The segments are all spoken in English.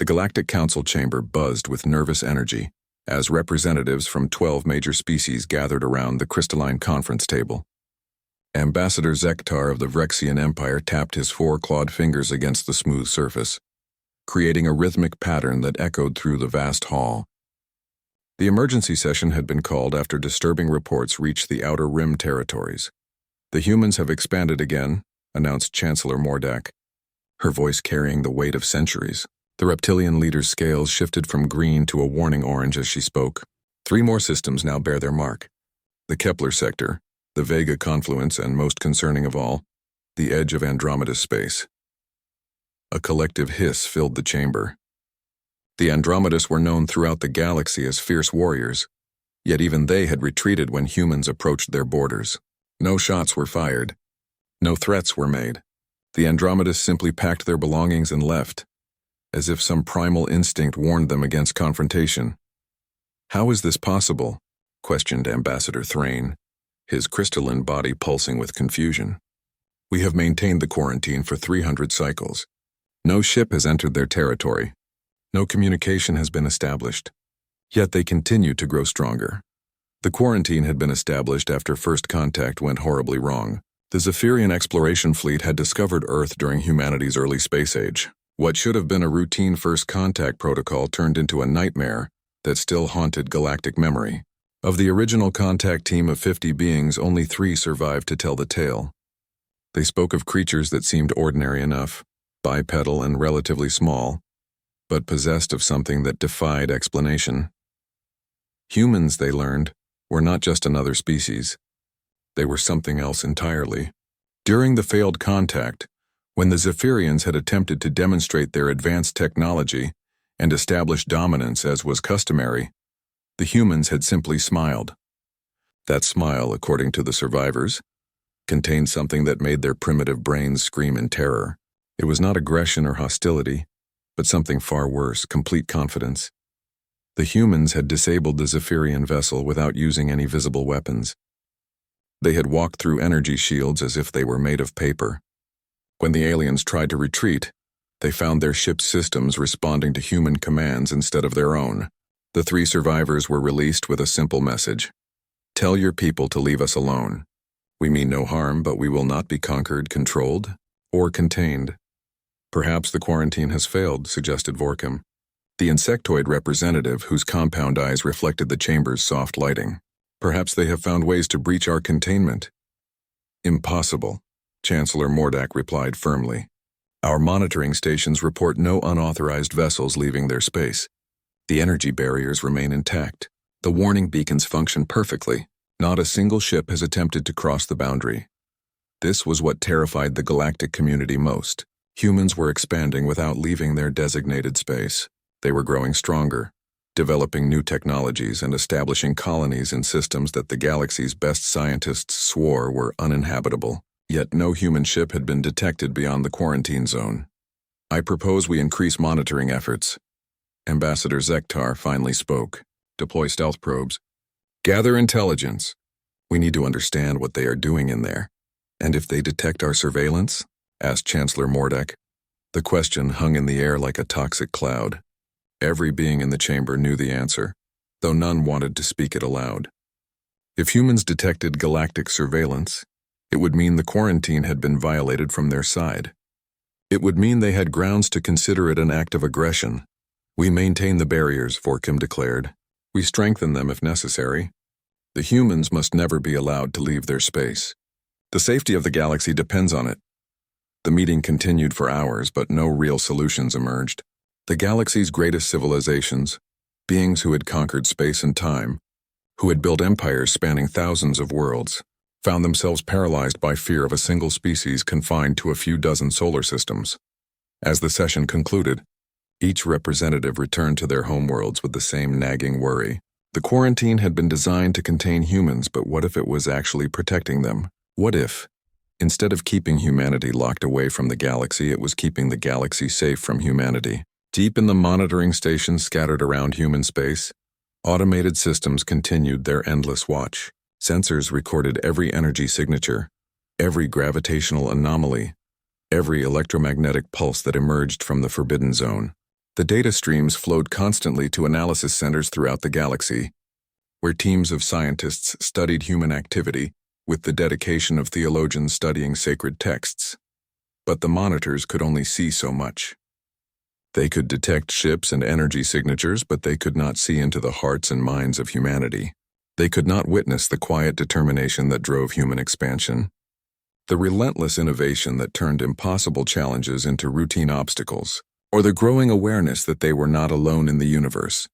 Galactic Council chamber buzzed with nervous energy as representatives from 12 major species gathered around the crystalline conference table. Ambassador Zektar of the Vrexian Empire tapped his four-clawed fingers against the smooth surface, creating a rhythmic pattern that echoed through the vast hall. The emergency session had been called after disturbing reports reached the Outer Rim territories. "The humans have expanded again," announced Chancellor Mordak, her voice carrying the weight of centuries. The reptilian leader's scales shifted from green to a warning orange as she spoke. 3 more systems now bear their mark. The Kepler sector, the Vega confluence, and most concerning of all, the edge of Andromeda's space. A collective hiss filled the chamber. The Andromedas were known throughout the galaxy as fierce warriors, yet even they had retreated when humans approached their borders. No shots were fired. No threats were made. The Andromedas simply packed their belongings and left, as if some primal instinct warned them against confrontation. "How is this possible?" questioned Ambassador Thrain, his crystalline body pulsing with confusion. "We have maintained the quarantine for 300 cycles. No ship has entered their territory. No communication has been established. Yet they continue to grow stronger. The quarantine had been established after first contact went horribly wrong. The Zephyrian exploration fleet had discovered Earth during humanity's early space age. What should have been a routine first contact protocol turned into a nightmare that still haunted galactic memory. Of the original contact team of 50 beings, only 3 survived to tell the tale. They spoke of creatures that seemed ordinary enough, bipedal and relatively small, but possessed of something that defied explanation. Humans, they learned, were not just another species. They were something else entirely. During the failed contact, when the Zephyrians had attempted to demonstrate their advanced technology and establish dominance as was customary, the humans had simply smiled. That smile, according to the survivors, contained something that made their primitive brains scream in terror. It was not aggression or hostility, but something far worse, complete confidence. The humans had disabled the Zephyrian vessel without using any visible weapons. They had walked through energy shields as if they were made of paper. When the aliens tried to retreat, they found their ship's systems responding to human commands instead of their own. The 3 survivors were released with a simple message: "Tell your people to leave us alone. We mean no harm, but we will not be conquered, controlled, or contained." "Perhaps the quarantine has failed," suggested Vorkim, the insectoid representative whose compound eyes reflected the chamber's soft lighting. "Perhaps they have found ways to breach our containment." "Impossible," Chancellor Mordak replied firmly. "Our monitoring stations report no unauthorized vessels leaving their space. The energy barriers remain intact. The warning beacons function perfectly. Not a single ship has attempted to cross the boundary." This was what terrified the galactic community most. Humans were expanding without leaving their designated space. They were growing stronger, developing new technologies and establishing colonies in systems that the galaxy's best scientists swore were uninhabitable. Yet no human ship had been detected beyond the quarantine zone. "I propose we increase monitoring efforts." Ambassador Zektar finally spoke. "Deploy stealth probes. Gather intelligence. We need to understand what they are doing in there." "And if they detect our surveillance?" asked Chancellor Mordak. The question hung in the air like a toxic cloud. Every being in the chamber knew the answer, though none wanted to speak it aloud. If humans detected galactic surveillance, it would mean the quarantine had been violated from their side. It would mean they had grounds to consider it an act of aggression. "We maintain the barriers," Vorkim declared. "We strengthen them if necessary. The humans must never be allowed to leave their space. The safety of the galaxy depends on it." The meeting continued for hours, but no real solutions emerged. The galaxy's greatest civilizations, beings who had conquered space and time, who had built empires spanning thousands of worlds, found themselves paralyzed by fear of a single species confined to a few dozen solar systems. As the session concluded, each representative returned to their homeworlds with the same nagging worry. The quarantine had been designed to contain humans, but what if it was actually protecting them? What if, instead of keeping humanity locked away from the galaxy, it was keeping the galaxy safe from humanity? Deep in the monitoring stations scattered around human space, automated systems continued their endless watch. Sensors recorded every energy signature, every gravitational anomaly, every electromagnetic pulse that emerged from the forbidden zone. The data streams flowed constantly to analysis centers throughout the galaxy, where teams of scientists studied human activity with the dedication of theologians studying sacred texts. But the monitors could only see so much. They could detect ships and energy signatures, but they could not see into the hearts and minds of humanity. They could not witness the quiet determination that drove human expansion, the relentless innovation that turned impossible challenges into routine obstacles, or the growing awareness that they were not alone in the universe.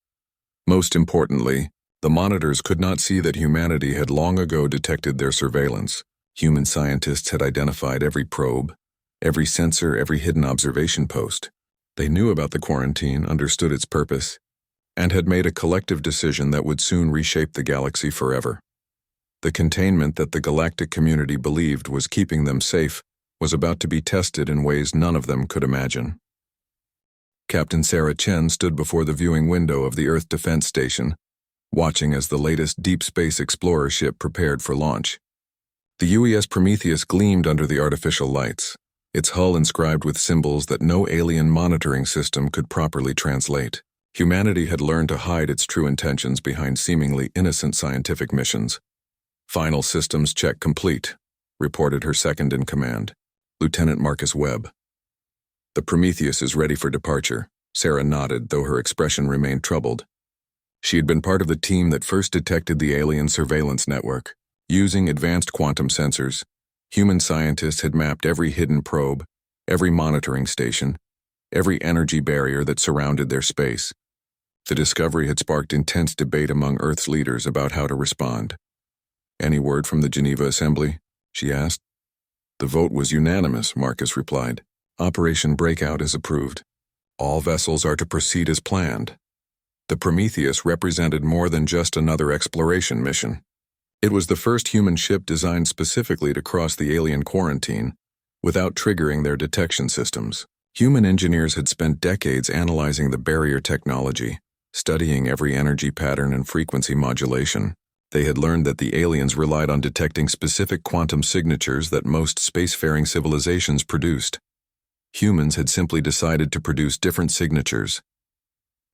Most importantly, the monitors could not see that humanity had long ago detected their surveillance. Human scientists had identified every probe, every sensor, every hidden observation post. They knew about the quarantine, understood its purpose, and had made a collective decision that would soon reshape the galaxy forever. The containment that the galactic community believed was keeping them safe was about to be tested in ways none of them could imagine. Captain Sarah Chen stood before the viewing window of the Earth Defense Station, watching as the latest Deep Space Explorer ship prepared for launch. The UES Prometheus gleamed under the artificial lights, its hull inscribed with symbols that no alien monitoring system could properly translate. Humanity had learned to hide its true intentions behind seemingly innocent scientific missions. "Final systems check complete," reported her second-in-command, Lieutenant Marcus Webb. "The Prometheus is ready for departure." Sarah nodded, though her expression remained troubled. She had been part of the team that first detected the alien surveillance network. Using advanced quantum sensors, human scientists had mapped every hidden probe, every monitoring station, every energy barrier that surrounded their space. The discovery had sparked intense debate among Earth's leaders about how to respond. "Any word from the Geneva Assembly?" she asked. "The vote was unanimous," Marcus replied. "Operation Breakout is approved. All vessels are to proceed as planned." The Prometheus represented more than just another exploration mission. It was the first human ship designed specifically to cross the alien quarantine without triggering their detection systems. Human engineers had spent decades analyzing the barrier technology, studying every energy pattern and frequency modulation. They had learned that the aliens relied on detecting specific quantum signatures that most spacefaring civilizations produced. Humans had simply decided to produce different signatures.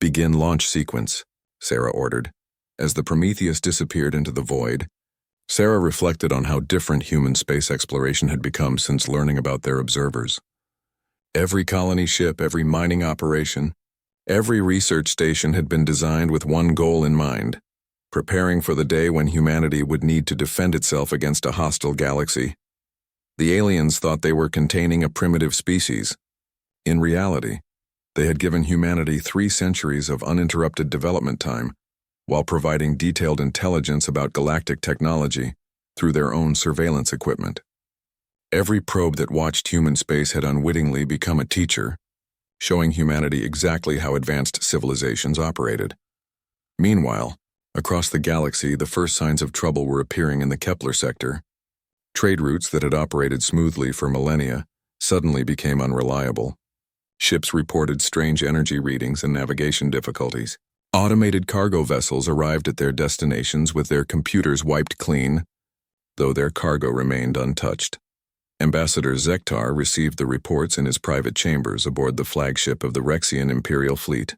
"Begin launch sequence," Sarah ordered. As the Prometheus disappeared into the void, Sarah reflected on how different human space exploration had become since learning about their observers. Every colony ship, every mining operation, every research station had been designed with one goal in mind: preparing for the day when humanity would need to defend itself against a hostile galaxy. The aliens thought they were containing a primitive species. In reality, they had given humanity 3 centuries of uninterrupted development time, while providing detailed intelligence about galactic technology through their own surveillance equipment. Every probe that watched human space had unwittingly become a teacher, showing humanity exactly how advanced civilizations operated. Meanwhile, across the galaxy, the first signs of trouble were appearing in the Kepler sector. Trade routes that had operated smoothly for millennia suddenly became unreliable. Ships reported strange energy readings and navigation difficulties. Automated cargo vessels arrived at their destinations with their computers wiped clean, though their cargo remained untouched. Ambassador Zektar received the reports in his private chambers aboard the flagship of the Rexian Imperial Fleet.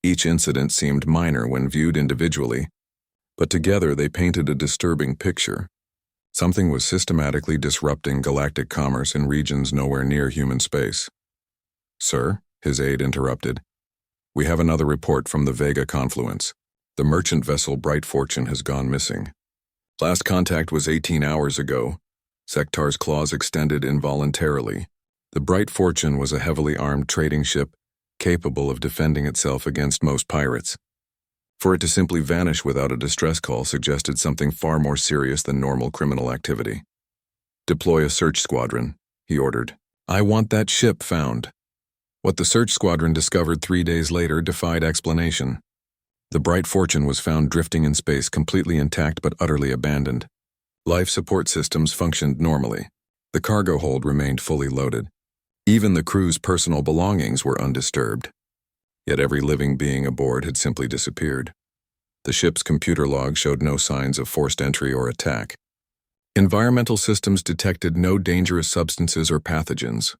Each incident seemed minor when viewed individually, but together they painted a disturbing picture. Something was systematically disrupting galactic commerce in regions nowhere near human space. "Sir," his aide interrupted, "we have another report from the Vega confluence. The merchant vessel Bright Fortune has gone missing. Last contact was 18 hours ago." Sektar's claws extended involuntarily. The Bright Fortune was a heavily armed trading ship capable of defending itself against most pirates. For it to simply vanish without a distress call suggested something far more serious than normal criminal activity. "Deploy a search squadron," he ordered. "I want that ship found." What the search squadron discovered 3 days later defied explanation. The Bright Fortune was found drifting in space, completely intact but utterly abandoned. Life support systems functioned normally. The cargo hold remained fully loaded. Even the crew's personal belongings were undisturbed. Yet every living being aboard had simply disappeared. The ship's computer log showed no signs of forced entry or attack. Environmental systems detected no dangerous substances or pathogens.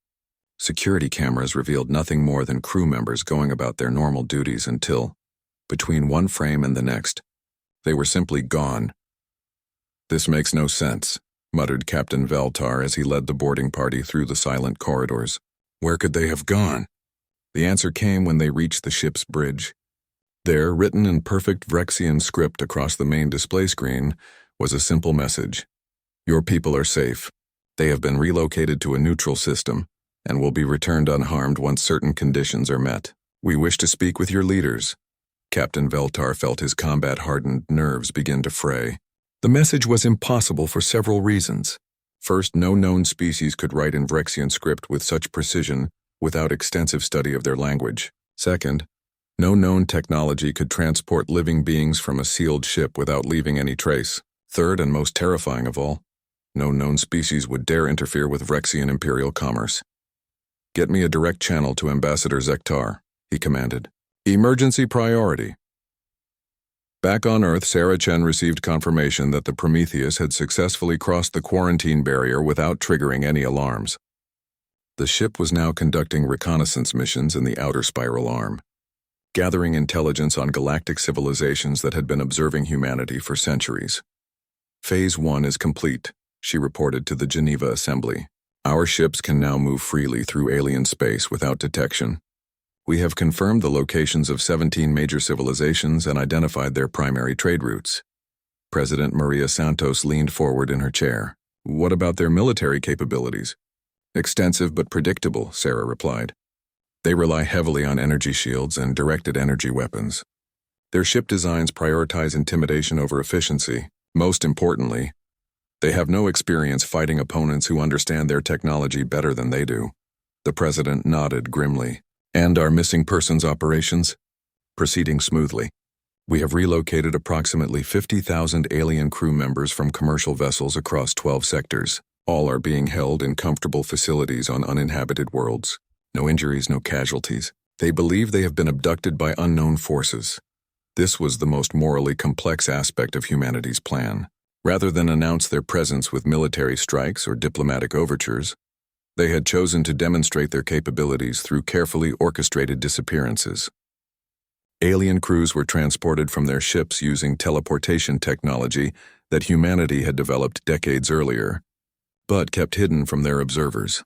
Security cameras revealed nothing more than crew members going about their normal duties until, between one frame and the next, they were simply gone. "This makes no sense," muttered Captain Veltar as he led the boarding party through the silent corridors. "Where could they have gone?" The answer came when they reached the ship's bridge. There, written in perfect Vrexian script across the main display screen, was a simple message. "Your people are safe. They have been relocated to a neutral system and will be returned unharmed once certain conditions are met. We wish to speak with your leaders." Captain Veltar felt his combat-hardened nerves begin to fray. The message was impossible for several reasons. First, no known species could write in Vrexian script with such precision without extensive study of their language. Second, no known technology could transport living beings from a sealed ship without leaving any trace. Third, and most terrifying of all, no known species would dare interfere with Vrexian imperial commerce. "Get me a direct channel to Ambassador Zektar," he commanded. "Emergency priority." Back on Earth, Sarah Chen received confirmation that the Prometheus had successfully crossed the quarantine barrier without triggering any alarms. The ship was now conducting reconnaissance missions in the outer spiral arm, gathering intelligence on galactic civilizations that had been observing humanity for centuries. "Phase 1 is complete," she reported to the Geneva Assembly. "Our ships can now move freely through alien space without detection. We have confirmed the locations of 17 major civilizations and identified their primary trade routes." President Maria Santos leaned forward in her chair. "What about their military capabilities?" "Extensive but predictable," Sarah replied. "They rely heavily on energy shields and directed energy weapons. Their ship designs prioritize intimidation over efficiency. Most importantly, they have no experience fighting opponents who understand their technology better than they do." The president nodded grimly. "And our missing persons operations?" "Proceeding smoothly. We have relocated approximately 50,000 alien crew members from commercial vessels across 12 sectors. All are being held in comfortable facilities on uninhabited worlds. No injuries, no casualties. They believe they have been abducted by unknown forces. This was the most morally complex aspect of humanity's plan. Rather than announce their presence with military strikes or diplomatic overtures, they had chosen to demonstrate their capabilities through carefully orchestrated disappearances. Alien crews were transported from their ships using teleportation technology that humanity had developed decades earlier, but kept hidden from their observers.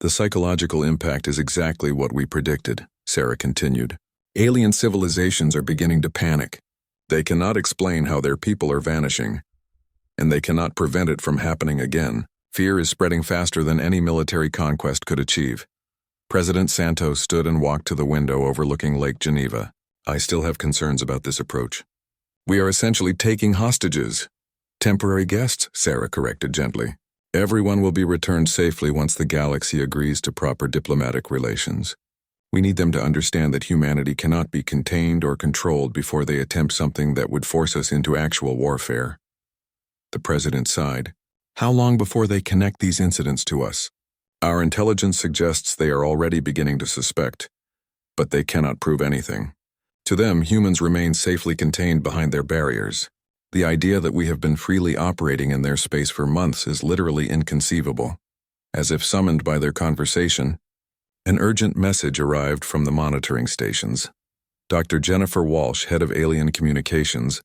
"The psychological impact is exactly what we predicted," Sarah continued. "Alien civilizations are beginning to panic. They cannot explain how their people are vanishing, and they cannot prevent it from happening again. Fear is spreading faster than any military conquest could achieve." President Santos stood and walked to the window overlooking Lake Geneva. "I still have concerns about this approach. We are essentially taking hostages." "Temporary guests," Sarah corrected gently. "Everyone will be returned safely once the galaxy agrees to proper diplomatic relations. We need them to understand that humanity cannot be contained or controlled before they attempt something that would force us into actual warfare." The president sighed. "How long before they connect these incidents to us?" "Our intelligence suggests they are already beginning to suspect, but they cannot prove anything. To them, humans remain safely contained behind their barriers. The idea that we have been freely operating in their space for months is literally inconceivable." As if summoned by their conversation, an urgent message arrived from the monitoring stations. Dr. Jennifer Walsh, head of Alien Communications,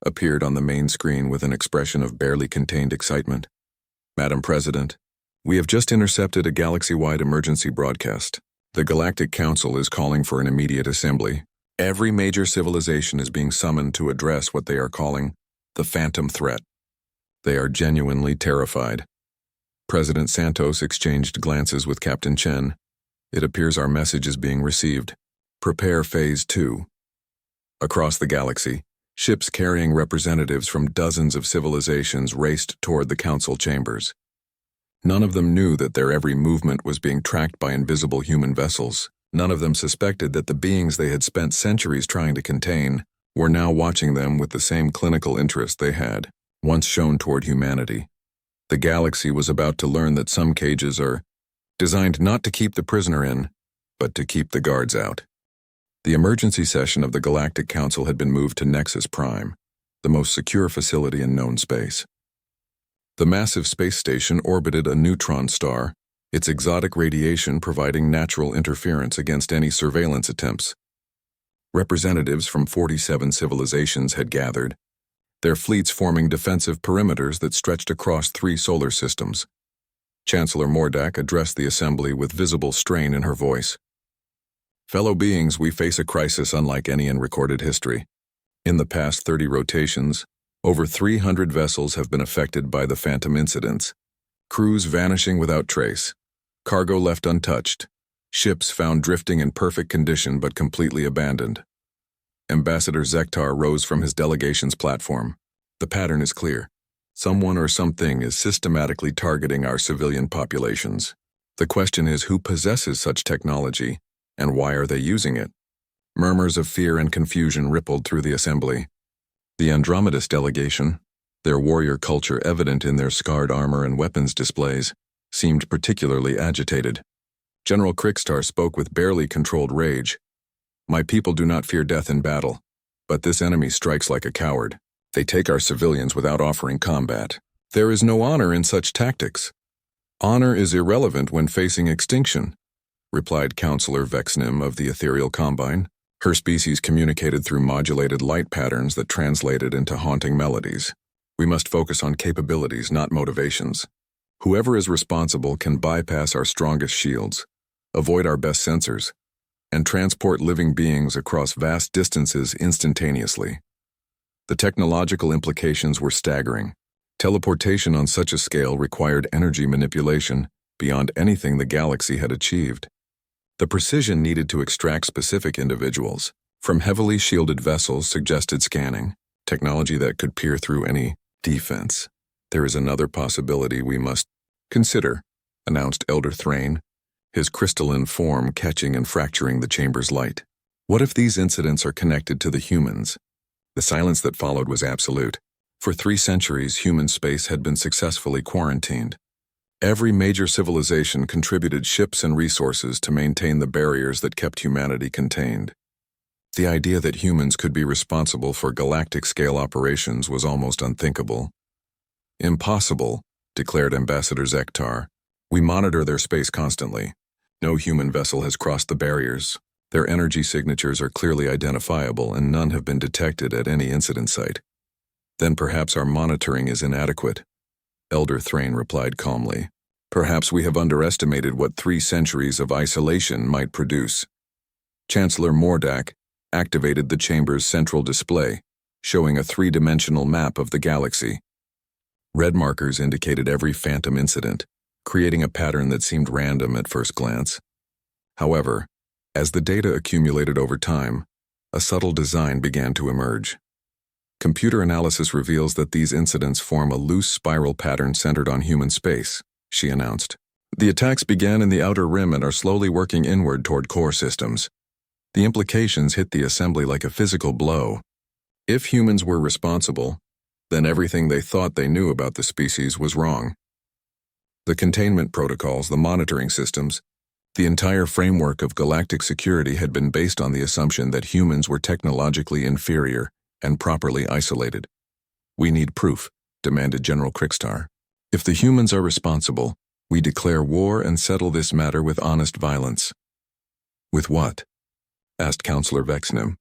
appeared on the main screen with an expression of barely contained excitement. "Madam President, we have just intercepted a galaxy-wide emergency broadcast. The Galactic Council is calling for an immediate assembly. Every major civilization is being summoned to address what they are calling the Phantom Threat. They are genuinely terrified." President Santos exchanged glances with Captain Chen. "It appears our message is being received. Prepare Phase 2. Across the galaxy, ships carrying representatives from dozens of civilizations raced toward the council chambers. None of them knew that their every movement was being tracked by invisible human vessels. None of them suspected that the beings they had spent centuries trying to contain were now watching them with the same clinical interest they had once shown toward humanity. The galaxy was about to learn that some cages are designed not to keep the prisoner in, but to keep the guards out. The emergency session of the Galactic Council had been moved to Nexus Prime, the most secure facility in known space. The massive space station orbited a neutron star, its exotic radiation providing natural interference against any surveillance attempts. Representatives from 47 civilizations had gathered, their fleets forming defensive perimeters that stretched across 3 solar systems. Chancellor Mordak addressed the assembly with visible strain in her voice. Fellow beings, we face a crisis unlike any in recorded history. In the past 30 rotations, over 300 vessels have been affected by the Phantom incidents, crews vanishing without trace, cargo left untouched, ships found drifting in perfect condition but completely abandoned. Ambassador Zektar rose from his delegation's platform. The pattern is clear. Someone or something is systematically targeting our civilian populations. The question is who possesses such technology, and why are they using it? Murmurs of fear and confusion rippled through the assembly. The Andromedus delegation, their warrior culture evident in their scarred armor and weapons displays, seemed particularly agitated. General Krikstar spoke with barely controlled rage. My people do not fear death in battle, but this enemy strikes like a coward. They take our civilians without offering combat. There is no honor in such tactics. Honor is irrelevant when facing extinction, replied Counselor Vexnim of the Ethereal Combine. Her species communicated through modulated light patterns that translated into haunting melodies. We must focus on capabilities, not motivations. Whoever is responsible can bypass our strongest shields, avoid our best sensors, and transport living beings across vast distances instantaneously. The technological implications were staggering. Teleportation on such a scale required energy manipulation beyond anything the galaxy had achieved. The precision needed to extract specific individuals from heavily shielded vessels suggested scanning, technology that could peer through any defense. There is another possibility we must consider, announced Elder Thrain, his crystalline form catching and fracturing the chamber's light. What if these incidents are connected to the humans? The silence that followed was absolute. For 3 centuries, human space had been successfully quarantined. Every major civilization contributed ships and resources to maintain the barriers that kept humanity contained. The idea that humans could be responsible for galactic-scale operations was almost unthinkable. Impossible, declared Ambassador Zektar. We monitor their space constantly. No human vessel has crossed the barriers. Their energy signatures are clearly identifiable and none have been detected at any incident site. Then perhaps our monitoring is inadequate. Elder Thrain replied calmly. Perhaps we have underestimated what 3 centuries of isolation might produce. Chancellor Mordak activated the chamber's central display, showing a 3-dimensional map of the galaxy. Red markers indicated every phantom incident, creating a pattern that seemed random at first glance. However, as the data accumulated over time, a subtle design began to emerge. Computer analysis reveals that these incidents form a loose spiral pattern centered on human space, she announced. The attacks began in the outer rim and are slowly working inward toward core systems. The implications hit the assembly like a physical blow. If humans were responsible, then everything they thought they knew about the species was wrong. The containment protocols, the monitoring systems, the entire framework of galactic security had been based on the assumption that humans were technologically inferior and properly isolated. We need proof, demanded General Krikstar. If the humans are responsible, we declare war and settle this matter with honest violence. With what? Asked Counselor Vexnim.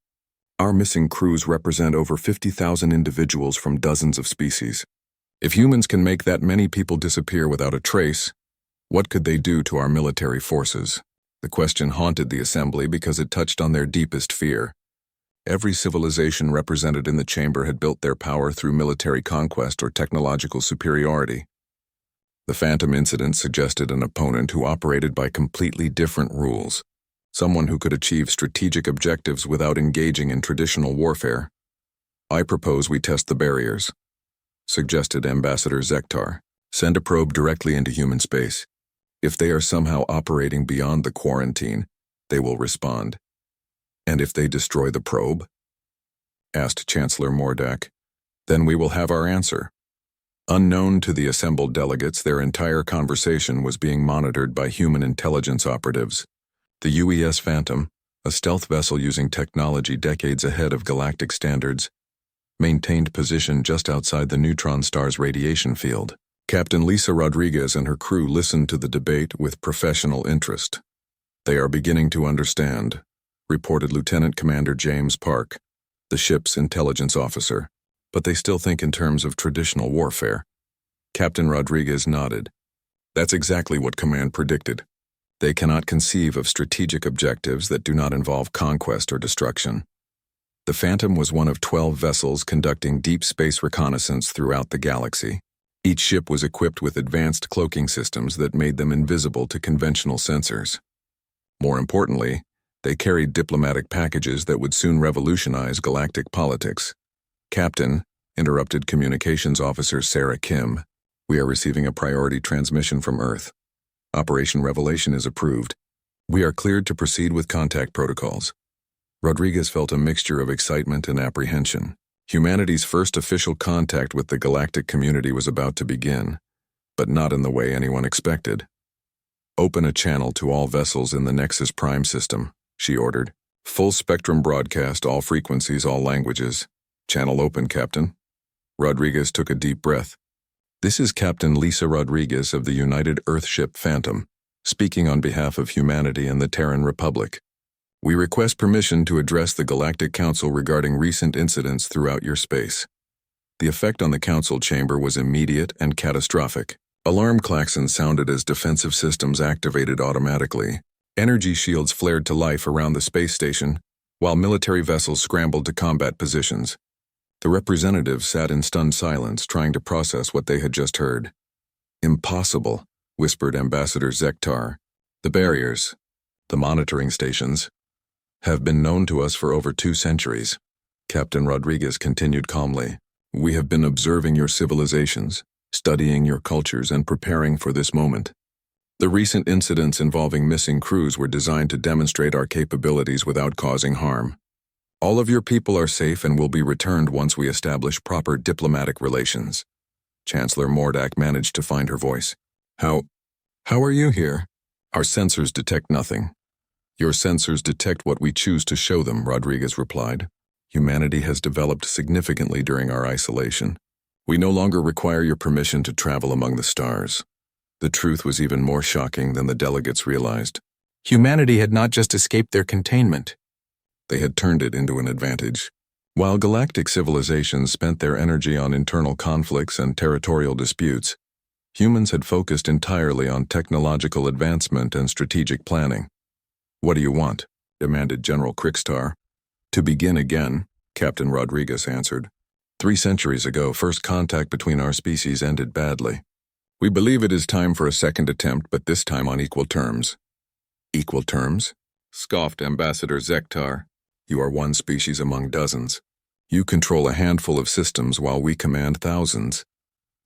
Our missing crews represent over 50,000 individuals from dozens of species. If humans can make that many people disappear without a trace, what could they do to our military forces? The question haunted the assembly because it touched on their deepest fear. Every civilization represented in the chamber had built their power through military conquest or technological superiority. The Phantom incident suggested an opponent who operated by completely different rules, someone who could achieve strategic objectives without engaging in traditional warfare. I propose we test the barriers, suggested Ambassador Zektar. Send a probe directly into human space. If they are somehow operating beyond the quarantine, they will respond. And if they destroy the probe? Asked Chancellor Mordak. Then we will have our answer. Unknown to the assembled delegates, their entire conversation was being monitored by human intelligence operatives. The UES Phantom, a stealth vessel using technology decades ahead of galactic standards, maintained position just outside the neutron star's radiation field. Captain Lisa Rodriguez and her crew listened to the debate with professional interest. "They are beginning to understand," reported Lieutenant Commander James Park, the ship's intelligence officer, "but they still think in terms of traditional warfare." Captain Rodriguez nodded. "That's exactly what Command predicted. They cannot conceive of strategic objectives that do not involve conquest or destruction." The Phantom was one of 12 vessels conducting deep space reconnaissance throughout the galaxy. Each ship was equipped with advanced cloaking systems that made them invisible to conventional sensors. More importantly, they carried diplomatic packages that would soon revolutionize galactic politics. "Captain," interrupted Communications Officer Sarah Kim, "we are receiving a priority transmission from Earth. Operation Revelation is approved. We are cleared to proceed with contact protocols." Rodriguez felt a mixture of excitement and apprehension. Humanity's first official contact with the galactic community was about to begin, but not in the way anyone expected. "Open a channel to all vessels in the Nexus Prime system," she ordered. "Full spectrum broadcast, all frequencies, all languages. Channel open, Captain." Rodriguez took a deep breath. "This is Captain Lisa Rodriguez of the United Earthship Phantom, speaking on behalf of humanity and the Terran Republic. We request permission to address the Galactic Council regarding recent incidents throughout your space." The effect on the Council chamber was immediate and catastrophic. Alarm klaxons sounded as defensive systems activated automatically. Energy shields flared to life around the space station, while military vessels scrambled to combat positions. The representatives sat in stunned silence, trying to process what they had just heard. "Impossible," whispered Ambassador Zektar. "The barriers, the monitoring stations, have been known to us for over 2 centuries. Captain Rodriguez continued calmly. "We have been observing your civilizations, studying your cultures, and preparing for this moment. The recent incidents involving missing crews were designed to demonstrate our capabilities without causing harm. All of your people are safe and will be returned once we establish proper diplomatic relations." Chancellor Mordak managed to find her voice. How are you here?" "Our sensors detect nothing." "Your sensors detect what we choose to show them," Rodriguez replied. "Humanity has developed significantly during our isolation. We no longer require your permission to travel among the stars." The truth was even more shocking than the delegates realized. Humanity had not just escaped their containment. They had turned it into an advantage. While galactic civilizations spent their energy on internal conflicts and territorial disputes, humans had focused entirely on technological advancement and strategic planning. "What do you want?" demanded General Krickstar. "To begin again," Captain Rodriguez answered. 3 centuries ago, first contact between our species ended badly. We believe it is time for a second attempt, but this time on equal terms." "Equal terms?" scoffed Ambassador Zektar. "You are one species among dozens. You control a handful of systems while we command thousands."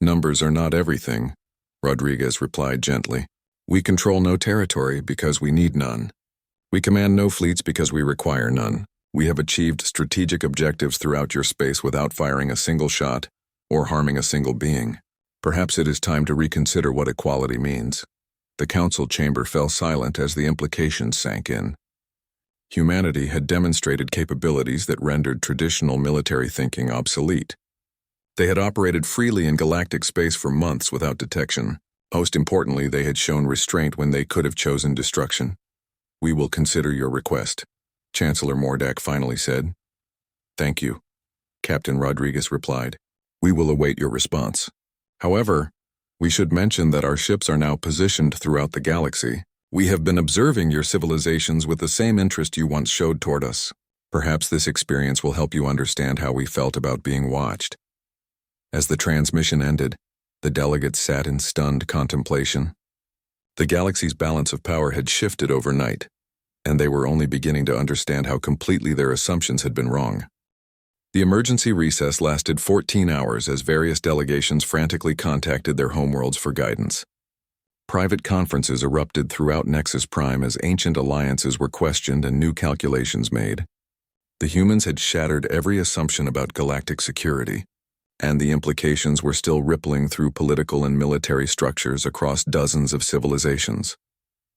"Numbers are not everything," Rodriguez replied gently. "We control no territory because we need none. We command no fleets because we require none. We have achieved strategic objectives throughout your space without firing a single shot or harming a single being. Perhaps it is time to reconsider what equality means." The council chamber fell silent as the implications sank in. Humanity had demonstrated capabilities that rendered traditional military thinking obsolete. They had operated freely in galactic space for months without detection. Most importantly, they had shown restraint when they could have chosen destruction. "We will consider your request," Chancellor Mordak finally said. "Thank you," Captain Rodriguez replied. "We will await your response. However, we should mention that our ships are now positioned throughout the galaxy. We have been observing your civilizations with the same interest you once showed toward us. Perhaps this experience will help you understand how we felt about being watched." As the transmission ended, the delegates sat in stunned contemplation. The galaxy's balance of power had shifted overnight, and they were only beginning to understand how completely their assumptions had been wrong. The emergency recess lasted 14 hours as various delegations frantically contacted their homeworlds for guidance. Private conferences erupted throughout Nexus Prime as ancient alliances were questioned and new calculations made. The humans had shattered every assumption about galactic security, and the implications were still rippling through political and military structures across dozens of civilizations.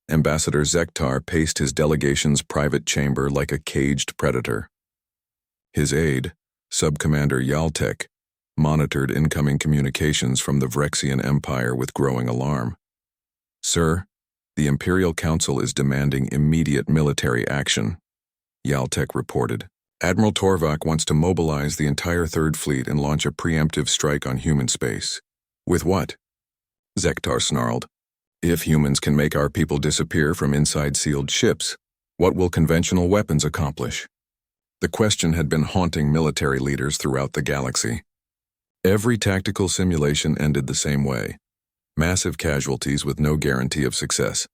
Ambassador Zektar paced his delegation's private chamber like a caged predator. His aide, Subcommander Yaltek, monitored incoming communications from the Vrexian Empire with growing alarm. "Sir, the Imperial Council is demanding immediate military action," Yaltek reported. "Admiral Torvak wants to mobilize the entire Third Fleet and launch a preemptive strike on human space." "With what?" Zektar snarled. "If humans can make our people disappear from inside sealed ships, what will conventional weapons accomplish?" The question had been haunting military leaders throughout the galaxy. Every tactical simulation ended the same way: massive casualties with no guarantee of success.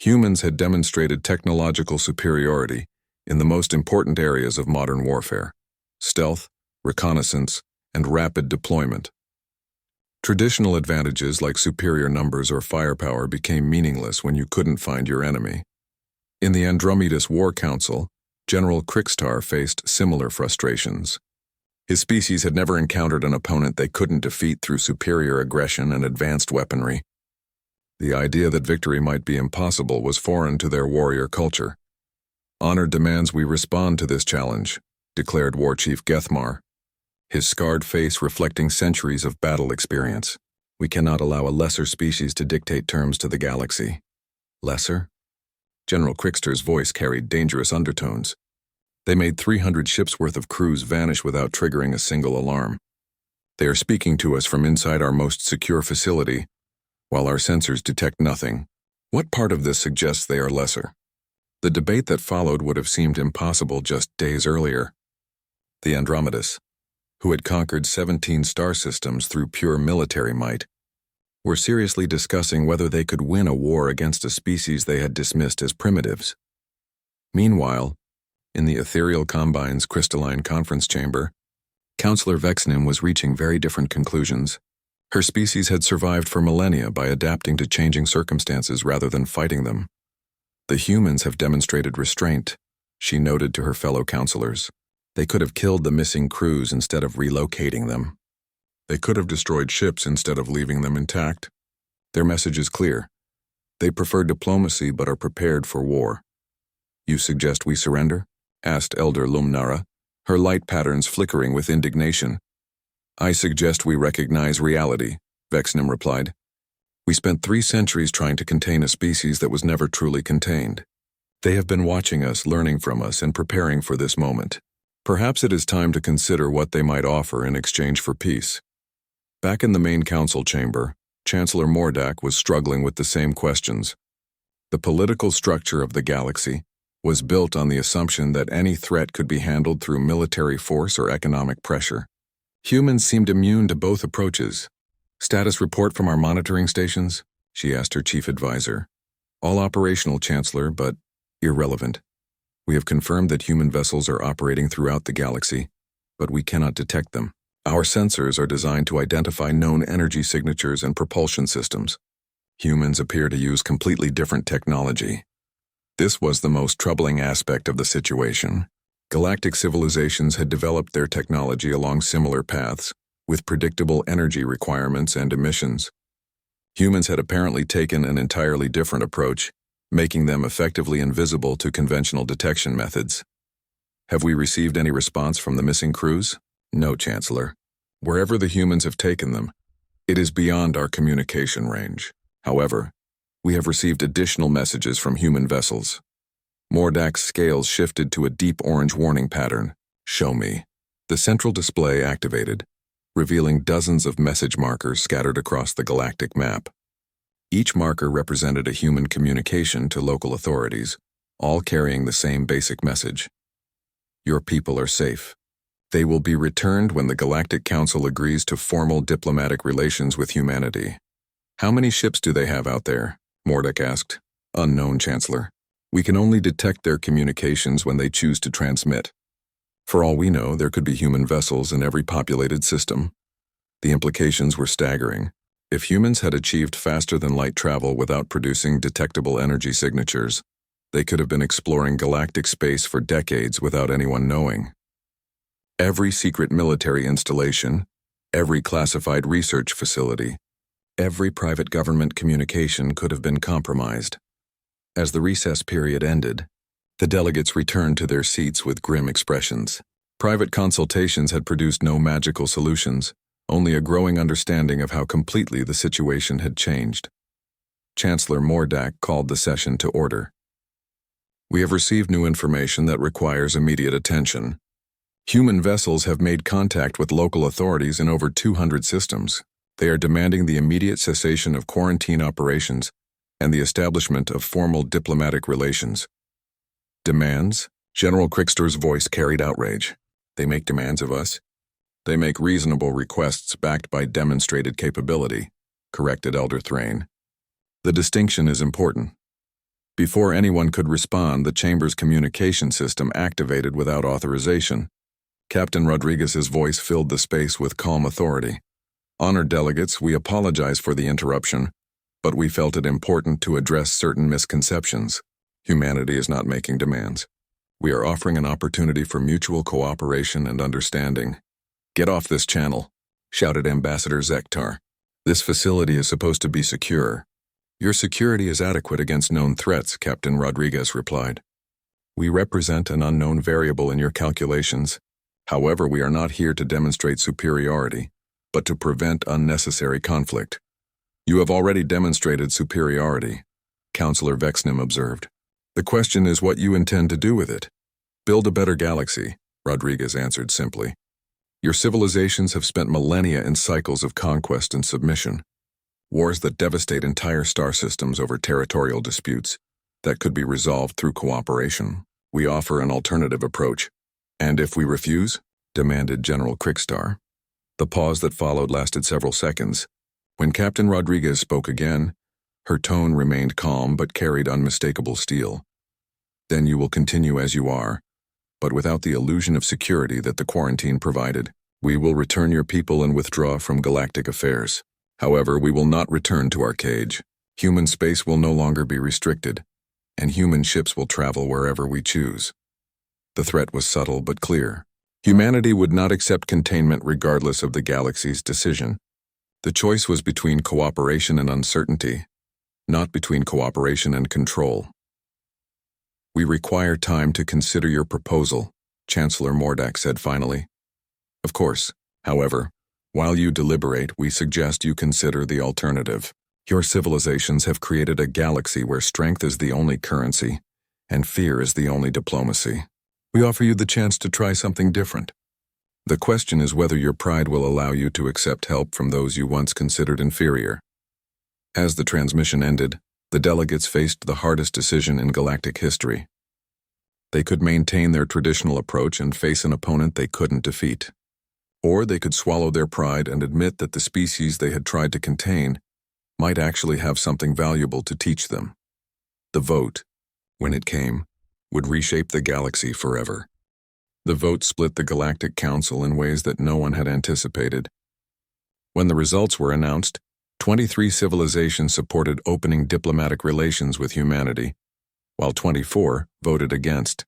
Humans had demonstrated technological superiority in the most important areas of modern warfare: stealth, reconnaissance, and rapid deployment. Traditional advantages like superior numbers or firepower became meaningless when you couldn't find your enemy. In the Andromedas War Council, General Krixtar faced similar frustrations. His species had never encountered an opponent they couldn't defeat through superior aggression and advanced weaponry. The idea that victory might be impossible was foreign to their warrior culture. "Honor demands we respond to this challenge," declared War Chief Gethmar, his scarred face reflecting centuries of battle experience. "We cannot allow a lesser species to dictate terms to the galaxy." "Lesser?" General Krixtar's voice carried dangerous undertones. "They made 300 ships' worth of crews vanish without triggering a single alarm. They are speaking to us from inside our most secure facility, while our sensors detect nothing. What part of this suggests they are lesser?" The debate that followed would have seemed impossible just days earlier. The Andromedas, who had conquered 17 star systems through pure military might, were seriously discussing whether they could win a war against a species they had dismissed as primitives. Meanwhile, in the Ethereal Combine's crystalline conference chamber, Counselor Vexnim was reaching very different conclusions. Her species had survived for millennia by adapting to changing circumstances rather than fighting them. "The humans have demonstrated restraint," she noted to her fellow counselors. "They could have killed the missing crews instead of relocating them. They could have destroyed ships instead of leaving them intact. Their message is clear. They prefer diplomacy but are prepared for war." "You suggest we surrender?" asked Elder Lumnara, her light patterns flickering with indignation. "I suggest we recognize reality," Vexnim replied. "We spent 3 centuries trying to contain a species that was never truly contained. They have been watching us, learning from us, and preparing for this moment. Perhaps it is time to consider what they might offer in exchange for peace." Back in the main council chamber, Chancellor Mordak was struggling with the same questions. The political structure of the galaxy was built on the assumption that any threat could be handled through military force or economic pressure. Humans seemed immune to both approaches. "Status report from our monitoring stations?" she asked her chief advisor. "All operational, Chancellor, but irrelevant. We have confirmed that human vessels are operating throughout the galaxy, but we cannot detect them. Our sensors are designed to identify known energy signatures and propulsion systems. Humans appear to use completely different technology." This was the most troubling aspect of the situation. Galactic civilizations had developed their technology along similar paths, with predictable energy requirements and emissions. Humans had apparently taken an entirely different approach, making them effectively invisible to conventional detection methods. "Have we received any response from the missing crews?" "No, Chancellor. Wherever the humans have taken them, it is beyond our communication range. However, we have received additional messages from human vessels." Mordak's scales shifted to a deep orange warning pattern. "Show me." The central display activated, revealing dozens of message markers scattered across the galactic map. Each marker represented a human communication to local authorities, all carrying the same basic message: "Your people are safe. They will be returned when the Galactic Council agrees to formal diplomatic relations with humanity." "How many ships do they have out there?" Mordak asked. "Unknown, Chancellor. We can only detect their communications when they choose to transmit. For all we know, there could be human vessels in every populated system." The implications were staggering. If humans had achieved faster-than-light travel without producing detectable energy signatures, they could have been exploring galactic space for decades without anyone knowing. Every secret military installation, every classified research facility, every private government communication could have been compromised. As the recess period ended, the delegates returned to their seats with grim expressions. Private consultations had produced no magical solutions, only a growing understanding of how completely the situation had changed. Chancellor Mordak called the session to order. We have received new information that requires immediate attention. Human vessels have made contact with local authorities in over 200 systems. They are demanding the immediate cessation of quarantine operations and the establishment of formal diplomatic relations. Demands? General Crickster's voice carried outrage. They make demands of us? They make reasonable requests backed by demonstrated capability, corrected Elder Thrain. The distinction is important. Before anyone could respond, the Chamber's communication system activated without authorization. Captain Rodriguez's voice filled the space with calm authority. Honored delegates, we apologize for the interruption, but we felt it important to address certain misconceptions. Humanity is not making demands. We are offering an opportunity for mutual cooperation and understanding. Get off this channel, shouted Ambassador Zektar. This facility is supposed to be secure. Your security is adequate against known threats, Captain Rodriguez replied. We represent an unknown variable in your calculations. However, we are not here to demonstrate superiority, but to prevent unnecessary conflict. You have already demonstrated superiority, Counselor Vexnim observed. The question is what you intend to do with it. Build a better galaxy, Rodriguez answered simply. Your civilizations have spent millennia in cycles of conquest and submission. Wars that devastate entire star systems over territorial disputes that could be resolved through cooperation. We offer an alternative approach. And if we refuse? Demanded General Crickstar. The pause that followed lasted several seconds. When Captain Rodriguez spoke again, her tone remained calm but carried unmistakable steel. Then you will continue as you are, but without the illusion of security that the quarantine provided. We will return your people and withdraw from galactic affairs. However, we will not return to our cage. Human space will no longer be restricted, and human ships will travel wherever we choose. The threat was subtle but clear. Humanity would not accept containment regardless of the galaxy's decision. The choice was between cooperation and uncertainty, not between cooperation and control. We require time to consider your proposal, Chancellor Mordak said finally. Of course, however, while you deliberate, we suggest you consider the alternative. Your civilizations have created a galaxy where strength is the only currency, and fear is the only diplomacy. We offer you the chance to try something different. The question is whether your pride will allow you to accept help from those you once considered inferior. As the transmission ended, the delegates faced the hardest decision in galactic history. They could maintain their traditional approach and face an opponent they couldn't defeat. Or they could swallow their pride and admit that the species they had tried to contain might actually have something valuable to teach them. The vote, when it came, would reshape the galaxy forever. The vote split the Galactic Council in ways that no one had anticipated. When the results were announced, 23 civilizations supported opening diplomatic relations with humanity, while 24 voted against.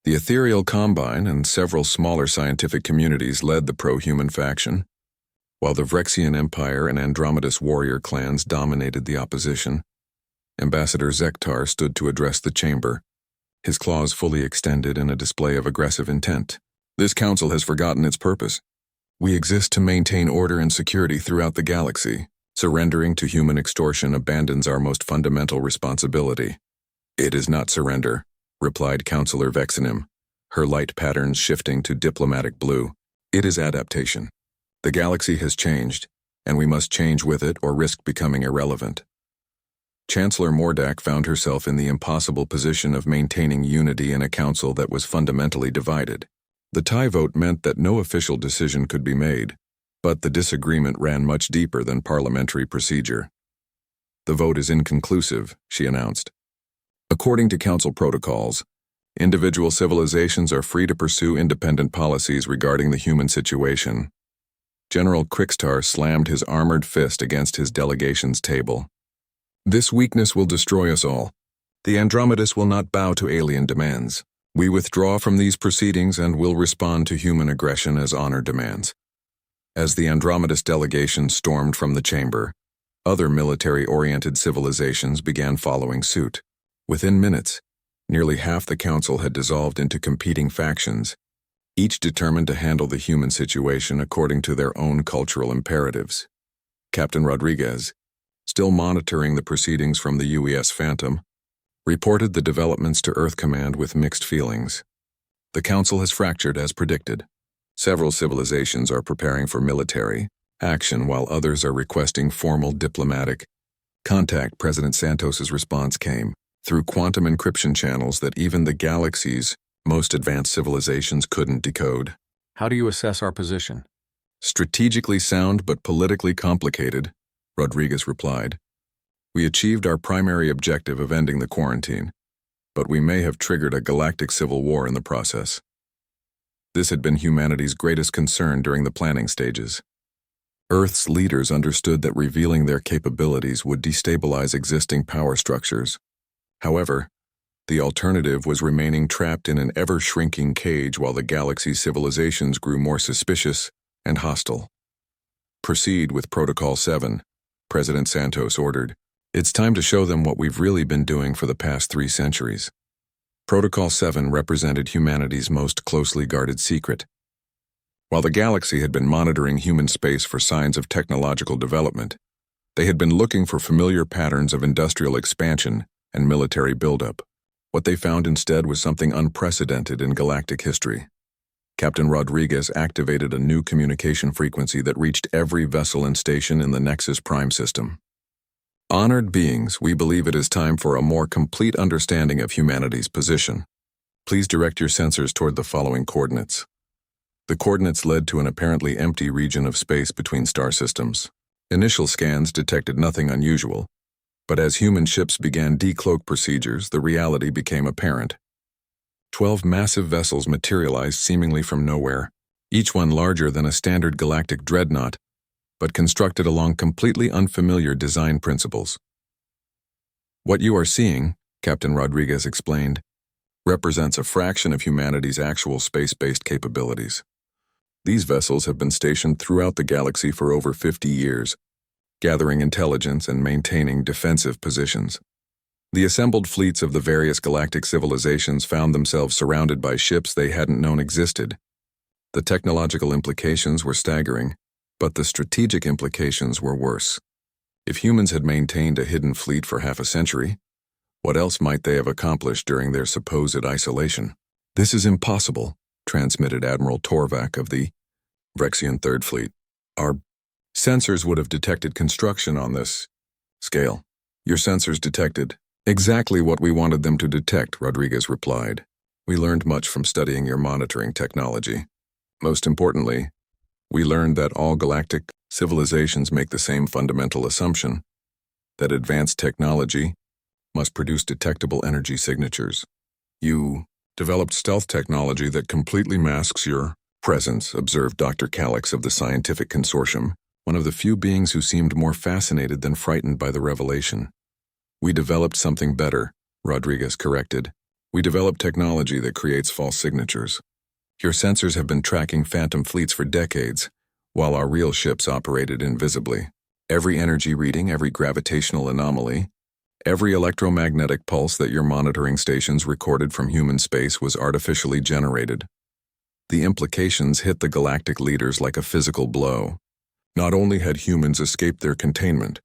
The Ethereal Combine and several smaller scientific communities led the pro-human faction, while the Vrexian Empire and Andromedus warrior clans dominated the opposition. Ambassador Zektar stood to address the chamber, his claws fully extended in a display of aggressive intent. This council has forgotten its purpose. We exist to maintain order and security throughout the galaxy. Surrendering to human extortion abandons our most fundamental responsibility. It is not surrender, replied Counselor Vexinem, her light patterns shifting to diplomatic blue. It is adaptation. The galaxy has changed, and we must change with it or risk becoming irrelevant. Chancellor Mordak found herself in the impossible position of maintaining unity in a council that was fundamentally divided. The tie vote meant that no official decision could be made, but the disagreement ran much deeper than parliamentary procedure. The vote is inconclusive, she announced. According to council protocols, individual civilizations are free to pursue independent policies regarding the human situation. General Crickstar slammed his armored fist against his delegation's table. This weakness will destroy us all. The Andromedus will not bow to alien demands. We withdraw from these proceedings and will respond to human aggression as honor demands. As the Andromedus delegation stormed from the chamber, other military-oriented civilizations began following suit. Within minutes, nearly half the council had dissolved into competing factions, each determined to handle the human situation according to their own cultural imperatives. Captain Rodriguez, still monitoring the proceedings from the UES Phantom, reported the developments to Earth Command with mixed feelings. The Council has fractured as predicted. Several civilizations are preparing for military action while others are requesting formal diplomatic contact. President Santos's response came through quantum encryption channels that even the galaxy's most advanced civilizations couldn't decode. How do you assess our position? Strategically sound but politically complicated, Rodriguez replied. We achieved our primary objective of ending the quarantine, but we may have triggered a galactic civil war in the process. This had been humanity's greatest concern during the planning stages. Earth's leaders understood that revealing their capabilities would destabilize existing power structures. However, the alternative was remaining trapped in an ever-shrinking cage while the galaxy's civilizations grew more suspicious and hostile. Proceed with Protocol 7, President Santos ordered. It's time to show them what we've really been doing for the past 3 centuries. Protocol 7 represented humanity's most closely guarded secret. While the galaxy had been monitoring human space for signs of technological development, they had been looking for familiar patterns of industrial expansion and military buildup. What they found instead was something unprecedented in galactic history. Captain Rodriguez activated a new communication frequency that reached every vessel and station in the Nexus Prime system. Honored beings, we believe it is time for a more complete understanding of humanity's position. Please direct your sensors toward the following coordinates. The coordinates led to an apparently empty region of space between star systems. Initial scans detected nothing unusual, but as human ships began decloak procedures, the reality became apparent. 12 massive vessels materialized seemingly from nowhere, each one larger than a standard galactic dreadnought, but constructed along completely unfamiliar design principles. What you are seeing, Captain Rodriguez explained, represents a fraction of humanity's actual space-based capabilities. These vessels have been stationed throughout the galaxy for over 50 years, gathering intelligence and maintaining defensive positions. The assembled fleets of the various galactic civilizations found themselves surrounded by ships they hadn't known existed. The technological implications were staggering, but the strategic implications were worse. If humans had maintained a hidden fleet for half a century, what else might they have accomplished during their supposed isolation? This is impossible, transmitted Admiral Torvak of the Vrexian Third Fleet. Our sensors would have detected construction on this scale. Your sensors detected exactly what we wanted them to detect, Rodriguez replied. We learned much from studying your monitoring technology. Most importantly, we learned that all galactic civilizations make the same fundamental assumption, that advanced technology must produce detectable energy signatures. You developed stealth technology that completely masks your presence, observed Dr. Calix of the Scientific Consortium, one of the few beings who seemed more fascinated than frightened by the revelation. We developed something better, Rodriguez corrected. We developed technology that creates false signatures. Your sensors have been tracking phantom fleets for decades, while our real ships operated invisibly. Every energy reading, every gravitational anomaly, every electromagnetic pulse that your monitoring stations recorded from human space was artificially generated. The implications hit the galactic leaders like a physical blow. Not only had humans escaped their containment,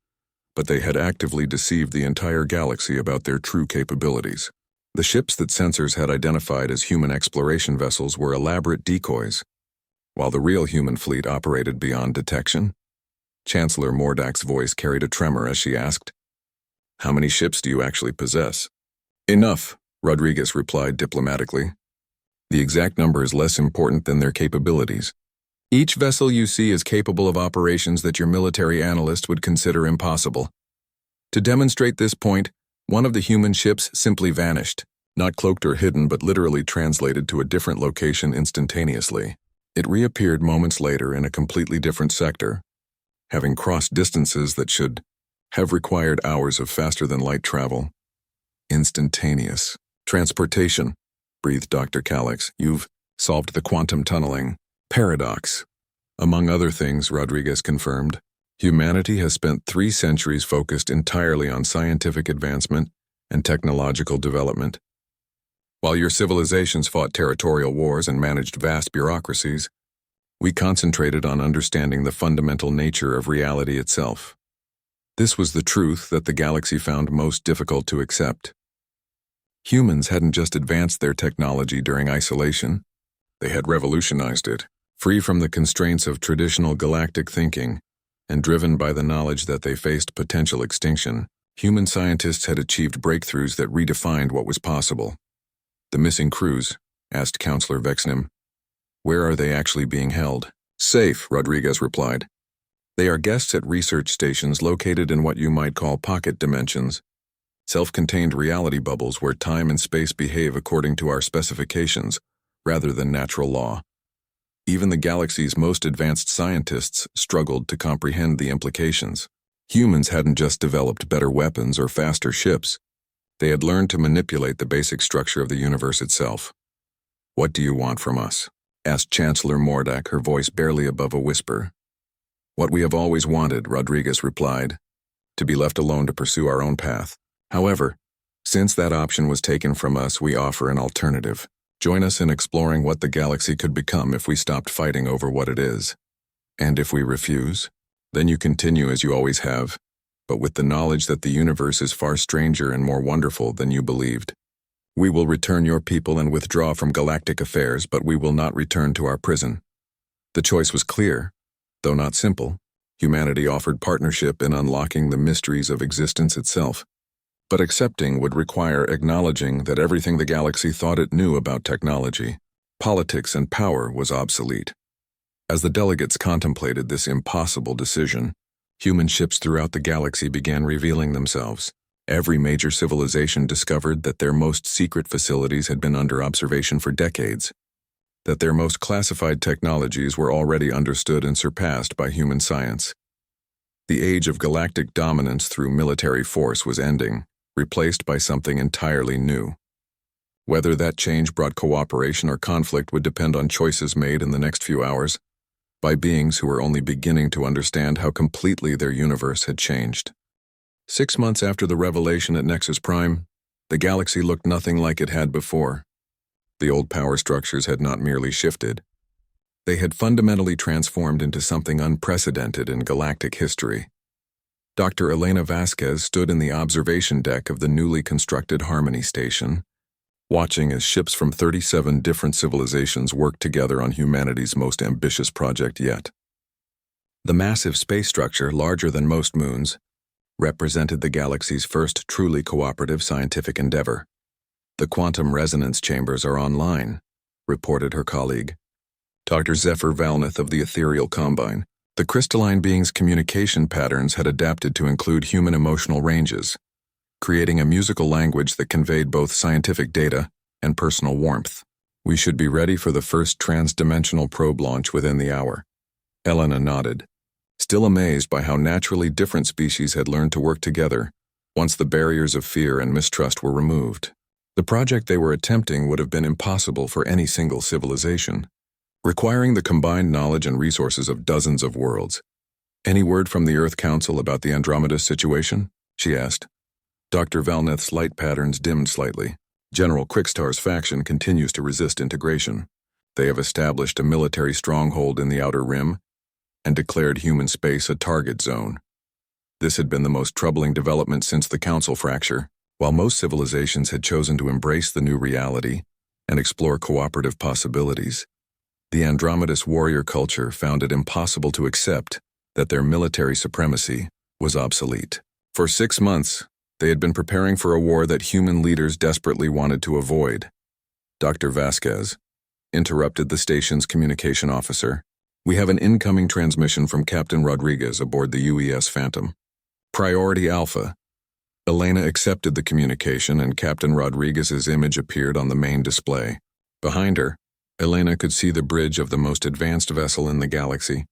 but they had actively deceived the entire galaxy about their true capabilities. The ships that sensors had identified as human exploration vessels were elaborate decoys, while the real human fleet operated beyond detection. Chancellor Mordak's voice carried a tremor as she asked, "How many ships do you actually possess?" "Enough," Rodriguez replied diplomatically. "The exact number is less important than their capabilities. Each vessel you see is capable of operations that your military analyst would consider impossible. To demonstrate this point, one of the human ships simply vanished, not cloaked or hidden but literally translated to a different location instantaneously. It reappeared moments later in a completely different sector, having crossed distances that should have required hours of faster-than-light travel. Instantaneous transportation, breathed Dr. Calix. You've solved the quantum tunneling paradox. Among other things, Rodriguez confirmed, humanity has spent 3 centuries focused entirely on scientific advancement and technological development. While your civilizations fought territorial wars and managed vast bureaucracies, we concentrated on understanding the fundamental nature of reality itself. This was the truth that the galaxy found most difficult to accept. Humans hadn't just advanced their technology during isolation, they had revolutionized it, free from the constraints of traditional galactic thinking, and driven by the knowledge that they faced potential extinction. Human scientists had achieved breakthroughs that redefined what was possible. "The missing crews," asked Counselor Vexnim. "Where are they actually being held?" "Safe," Rodriguez replied. "They are guests at research stations located in what you might call pocket dimensions, self-contained reality bubbles where time and space behave according to our specifications, rather than natural law." Even the galaxy's most advanced scientists struggled to comprehend the implications. Humans hadn't just developed better weapons or faster ships. They had learned to manipulate the basic structure of the universe itself. "What do you want from us?" asked Chancellor Mordak, her voice barely above a whisper. "What we have always wanted," Rodriguez replied, "to be left alone to pursue our own path. However, since that option was taken from us, we offer an alternative. Join us in exploring what the galaxy could become if we stopped fighting over what it is. And if we refuse, then you continue as you always have, but with the knowledge that the universe is far stranger and more wonderful than you believed. We will return your people and withdraw from galactic affairs, but we will not return to our prison." The choice was clear, though not simple. Humanity offered partnership in unlocking the mysteries of existence itself. But accepting would require acknowledging that everything the galaxy thought it knew about technology, politics, and power was obsolete. As the delegates contemplated this impossible decision, human ships throughout the galaxy began revealing themselves. Every major civilization discovered that their most secret facilities had been under observation for decades, that their most classified technologies were already understood and surpassed by human science. The age of galactic dominance through military force was ending, replaced by something entirely new. Whether that change brought cooperation or conflict would depend on choices made in the next few hours, by beings who were only beginning to understand how completely their universe had changed. 6 months after the revelation at Nexus Prime, the galaxy looked nothing like it had before. The old power structures had not merely shifted. They had fundamentally transformed into something unprecedented in galactic history. Dr. Elena Vasquez stood in the observation deck of the newly constructed Harmony Station, watching as ships from 37 different civilizations worked together on humanity's most ambitious project yet. The massive space structure, larger than most moons, represented the galaxy's first truly cooperative scientific endeavor. "The quantum resonance chambers are online," reported her colleague, Dr. Zephyr Valnath of the Ethereal Combine. The crystalline being's communication patterns had adapted to include human emotional ranges, creating a musical language that conveyed both scientific data and personal warmth. "We should be ready for the first trans-dimensional probe launch within the hour." Elena nodded, still amazed by how naturally different species had learned to work together once the barriers of fear and mistrust were removed. The project they were attempting would have been impossible for any single civilization, requiring the combined knowledge and resources of dozens of worlds. "Any word from the Earth Council about the Andromeda situation?" she asked. Dr. Valnath's light patterns dimmed slightly. "General Quickstar's faction continues to resist integration. They have established a military stronghold in the Outer Rim and declared human space a target zone. This had been the most troubling development since the Council fracture. While most civilizations had chosen to embrace the new reality and explore cooperative possibilities, the Andromedas warrior culture found it impossible to accept that their military supremacy was obsolete. For 6 months, they had been preparing for a war that human leaders desperately wanted to avoid. Dr. Vasquez interrupted the station's communication officer. "We have an incoming transmission from Captain Rodriguez aboard the UES Phantom. Priority Alpha." Elena accepted the communication and Captain Rodriguez's image appeared on the main display. Behind her, Elena could see the bridge of the most advanced vessel in the galaxy,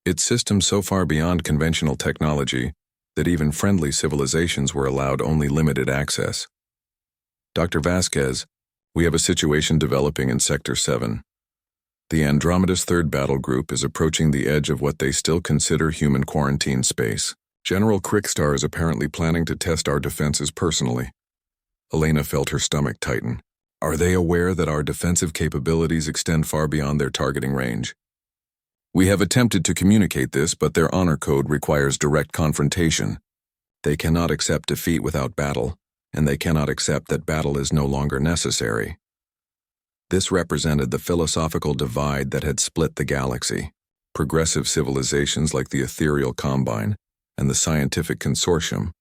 its systems so far beyond conventional technology that even friendly civilizations were allowed only limited access. "Dr. Vasquez, we have a situation developing in Sector 7. The Andromeda's third battle group is approaching the edge of what they still consider human quarantine space. General Quickstar is apparently planning to test our defenses personally." Elena felt her stomach tighten. Are they aware that our defensive capabilities extend far beyond their targeting range? We have attempted to communicate this, but their honor code requires direct confrontation. They cannot accept defeat without battle, and they cannot accept that battle is no longer necessary. This represented the philosophical divide that had split the galaxy. Progressive civilizations like the Ethereal Combine and the Scientific Consortium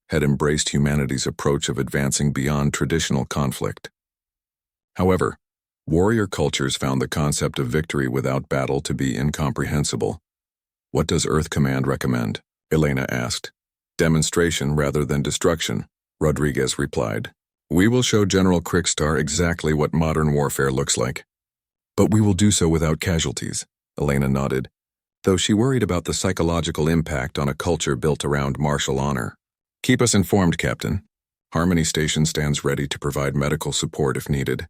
had embraced humanity's approach of advancing beyond traditional conflict. However, warrior cultures found the concept of victory without battle to be incomprehensible. What does Earth Command recommend? Elena asked. Demonstration rather than destruction, Rodriguez replied. We will show General Krickstar exactly what modern warfare looks like. But we will do so without casualties, Elena nodded, though she worried about the psychological impact on a culture built around martial honor. Keep us informed, Captain. Harmony Station stands ready to provide medical support if needed.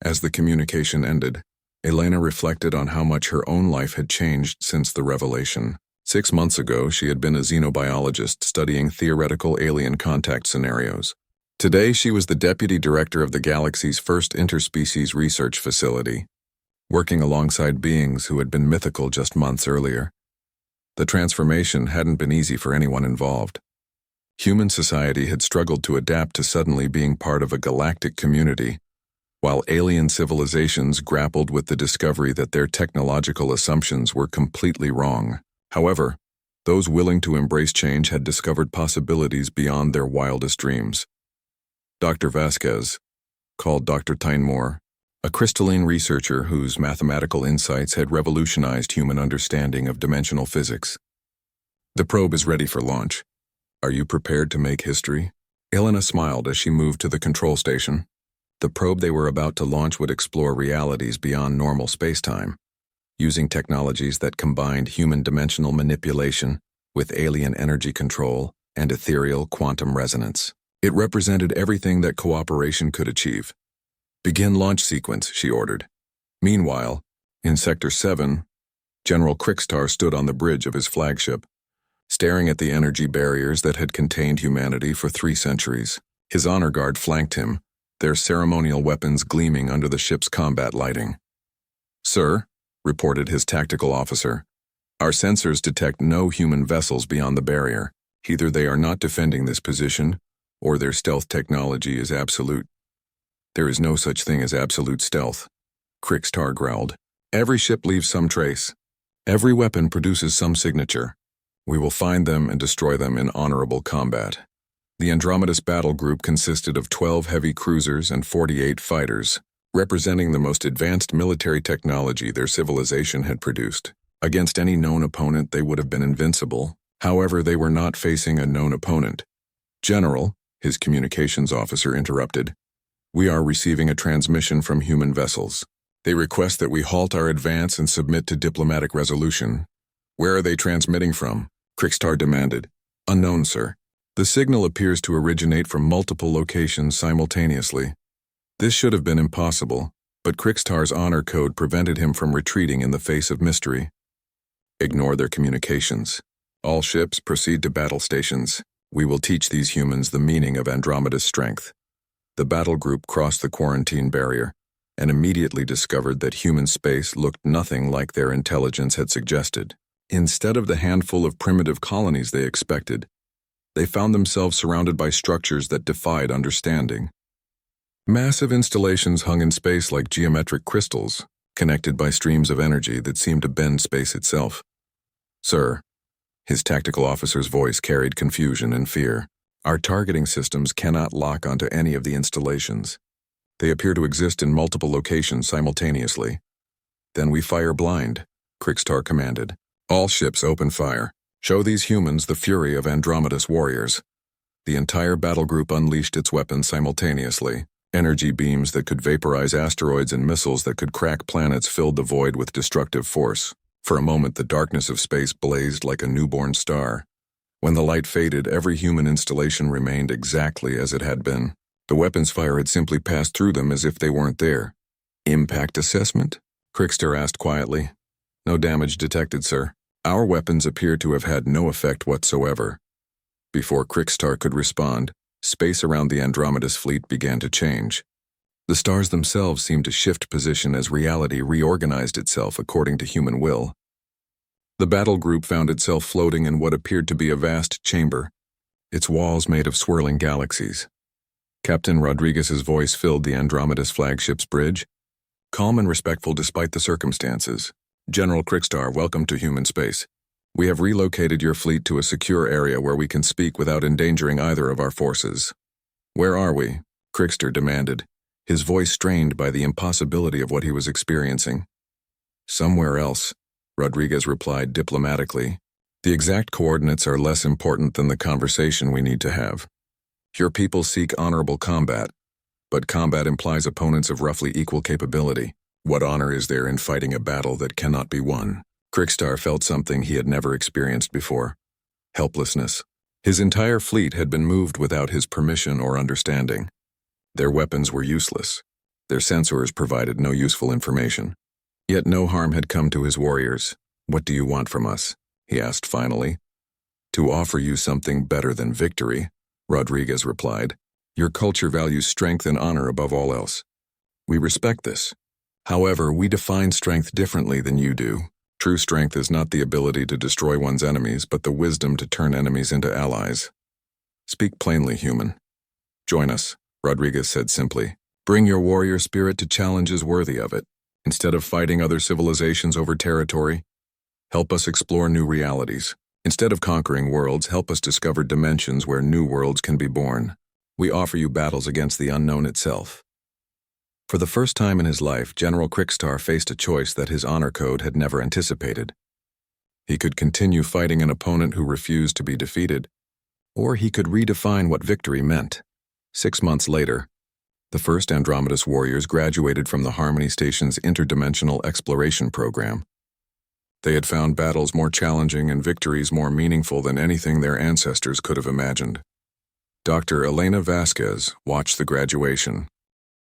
As the communication ended, Elena reflected on how much her own life had changed since the revelation. 6 months ago, she had been a xenobiologist studying theoretical alien contact scenarios. Today, she was the deputy director of the galaxy's first interspecies research facility, working alongside beings who had been mythical just months earlier. The transformation hadn't been easy for anyone involved. Human society had struggled to adapt to suddenly being part of a galactic community, while alien civilizations grappled with the discovery that their technological assumptions were completely wrong. However, those willing to embrace change had discovered possibilities beyond their wildest dreams. Dr. Vasquez, called Dr. Tynemore, a crystalline researcher whose mathematical insights had revolutionized human understanding of dimensional physics. The probe is ready for launch. Are you prepared to make history? Elena smiled as she moved to the control station. The probe they were about to launch would explore realities beyond normal spacetime, using technologies that combined human dimensional manipulation with alien energy control and ethereal quantum resonance. It represented everything that cooperation could achieve. Begin launch sequence, she ordered. Meanwhile, in Sector 7, General Krickstar stood on the bridge of his flagship, staring at the energy barriers that had contained humanity for 3 centuries. His honor guard flanked him, their ceremonial weapons gleaming under the ship's combat lighting. Sir, reported his tactical officer, our sensors detect no human vessels beyond the barrier. Either they are not defending this position, or their stealth technology is absolute. There is no such thing as absolute stealth, Krickstar growled. Every ship leaves some trace. Every weapon produces some signature. We will find them and destroy them in honorable combat. The Andromedas battle group consisted of 12 heavy cruisers and 48 fighters, representing the most advanced military technology their civilization had produced. Against any known opponent, they would have been invincible. However, they were not facing a known opponent. General, his communications officer interrupted. We are receiving a transmission from human vessels. They request that we halt our advance and submit to diplomatic resolution. Where are they transmitting from? Krickstar demanded. Unknown, sir. The signal appears to originate from multiple locations simultaneously. This should have been impossible, but Krickstar's honor code prevented him from retreating in the face of mystery. Ignore their communications. All ships proceed to battle stations. We will teach these humans the meaning of Andromeda's strength. The battle group crossed the quarantine barrier and immediately discovered that human space looked nothing like their intelligence had suggested. Instead of the handful of primitive colonies they expected, they found themselves surrounded by structures that defied understanding. Massive installations hung in space like geometric crystals, connected by streams of energy that seemed to bend space itself. Sir, his tactical officer's voice carried confusion and fear. Our targeting systems cannot lock onto any of the installations. They appear to exist in multiple locations simultaneously. Then we fire blind, Krickstar commanded. All ships open fire. Show these humans the fury of Andromeda's warriors. The entire battle group unleashed its weapons simultaneously. Energy beams that could vaporize asteroids and missiles that could crack planets filled the void with destructive force. For a moment, the darkness of space blazed like a newborn star. When the light faded, every human installation remained exactly as it had been. The weapons fire had simply passed through them as if they weren't there. Impact assessment? Krickstar asked quietly. No damage detected, sir. Our weapons appear to have had no effect whatsoever. Before Krickstar could respond, space around the Andromedas fleet began to change. The stars themselves seemed to shift position as reality reorganized itself according to human will. The battle group found itself floating in what appeared to be a vast chamber, its walls made of swirling galaxies. Captain Rodriguez's voice filled the Andromeda's flagship's bridge, calm and respectful despite the circumstances. "General Krikstar, welcome to human space. We have relocated your fleet to a secure area where we can speak without endangering either of our forces." "Where are we?" Krikstar demanded, his voice strained by the impossibility of what he was experiencing. "Somewhere else," Rodriguez replied diplomatically. "The exact coordinates are less important than the conversation we need to have. Your people seek honorable combat, but combat implies opponents of roughly equal capability. What honor is there in fighting a battle that cannot be won?" Krikstar felt something he had never experienced before: helplessness. His entire fleet had been moved without his permission or understanding. Their weapons were useless. Their sensors provided no useful information. Yet no harm had come to his warriors. "What do you want from us?" he asked finally. "To offer you something better than victory," Rodriguez replied. "Your culture values strength and honor above all else. We respect this. However, we define strength differently than you do. True strength is not the ability to destroy one's enemies, but the wisdom to turn enemies into allies. Speak plainly, human." "Join us," Rodriguez said simply. "Bring your warrior spirit to challenges worthy of it. Instead of fighting other civilizations over territory, help us explore new realities. Instead of conquering worlds, help us discover dimensions where new worlds can be born. We offer you battles against the unknown itself." For the first time in his life, General Krikstar faced a choice that his honor code had never anticipated. He could continue fighting an opponent who refused to be defeated, or he could redefine what victory meant. 6 months later, the first Andromeda's warriors graduated from the Harmony Station's interdimensional exploration program. They had found battles more challenging and victories more meaningful than anything their ancestors could have imagined. Dr. Elena Vasquez watched the graduation,